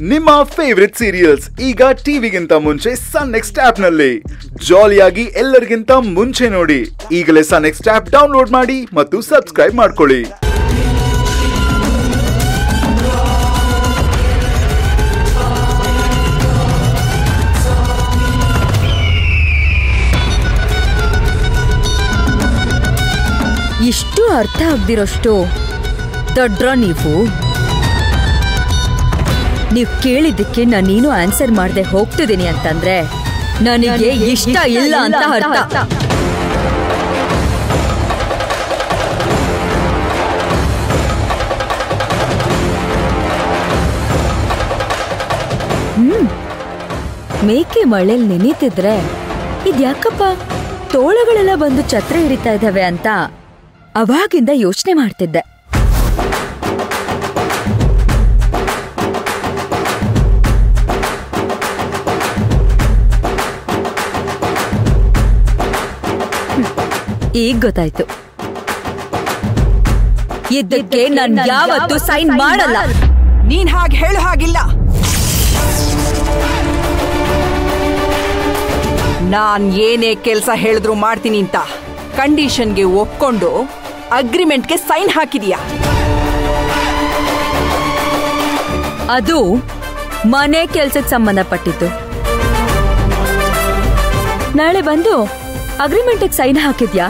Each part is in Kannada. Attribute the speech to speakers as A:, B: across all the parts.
A: ನಿಮ್ಮ ಫೇವರಿಟ್ ಸೀರಿಯಲ್ಸ್ ಈಗ ಟಿವಿಗಿಂತ ಮುಂಚೆ ಸನ್ ನೆಕ್ಸ್ಟ್ ಆಪ್ ನಲ್ಲಿ ಜಾಲಿಯಾಗಿ ಎಲ್ಲರಿಗಿಂತ ಮುಂಚೆ ನೋಡಿ. ಈಗಲೇ ಸನ್ ನೆಕ್ಸ್ಟ್ ಆಪ್ ಡೌನ್ಲೋಡ್ ಮಾಡಿ ಮತ್ತು ಸಬ್ಸ್ಕ್ರೈಬ್ ಮಾಡ್ಕೊಳ್ಳಿ.
B: ಇಷ್ಟು ಅರ್ಥ ಆಗದಿರೋಷ್ಟು ದೊಡ್ಡ್ರ ನೀವು ಕೇಳಿದ್ದಕ್ಕೆ ನಾನೇನು ಆನ್ಸರ್ ಮಾಡದೆ ಹೋಗ್ತಿದ್ದೀನಿ ಅಂತಂದ್ರೆ ನನಗೆ ಇಷ್ಟ ಇಲ್ಲ ಅಂತ ಅರ್ಥ. ಮೇಕೆ ಮಳೆಲ್ ನೆನೀತಿದ್ರೆ ಇದ್ಯಾಕಪ್ಪ ತೋಳಗಳೆಲ್ಲ ಬಂದು ಛತ್ರ ಹಿಡಿತಾ ಇದ್ದಾವೆ ಅಂತ ಅವಾಗಿಂದ ಯೋಚನೆ ಮಾಡ್ತಿದ್ದೆ. ಈಗ ಗೊತ್ತಾಯ್ತು, ಇದಕ್ಕೆ ನಾನು ಯಾವತ್ತೂ ಸೈನ್ ಮಾಡಲ್ಲ.
C: ನೀನ್ ಹಾಗೆ ಹೇಳೋ ಹಾಗಿಲ್ಲ. ನಾನ್ ಏನೇ ಕೆಲಸ ಹೇಳಿದ್ರು ಮಾಡ್ತೀನಿ ಅಂತ ಕಂಡೀಷನ್ಗೆ ಒಪ್ಕೊಂಡು ಅಗ್ರಿಮೆಂಟ್ಗೆ ಸೈನ್ ಹಾಕಿದೀಯಾ?
B: ಅದು ಮನೆ ಕೆಲ್ಸಕ್ಕೆ ಸಂಬಂಧಪಟ್ಟಿತ್ತು. ನಾಳೆ ಬಂದು ಅಗ್ರಿಮೆಂಟ್ಗೆ ಸೈನ್ ಹಾಕಿದ್ಯಾ?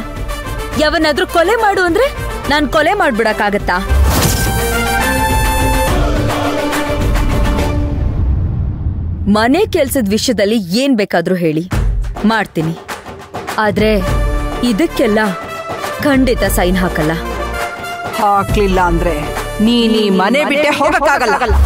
B: ಯಾವನಾದ್ರೂ ಕೊಲೆ ಮಾಡು ಅಂದ್ರೆ ನಾನ್ ಕೊಲೆ ಮಾಡ್ಬಿಡಕ್ಕಾಗತ್ತಾ? ಮನೆ ಕೆಲ್ಸದ ವಿಷಯದಲ್ಲಿ ಏನ್ ಬೇಕಾದ್ರೂ ಹೇಳಿ ಮಾಡ್ತೀನಿ, ಆದ್ರೆ ಇದಕ್ಕೆಲ್ಲ ಖಂಡಿತ ಸೈನ್ ಹಾಕಲ್ಲ.
C: ಹಾಕ್ಲಿಲ್ಲ ಅಂದ್ರೆ ನೀ ಮನೆ ಬಿಟ್ಟೆ ಹೋಗಕ್ಕಾಗಲ್ಲ.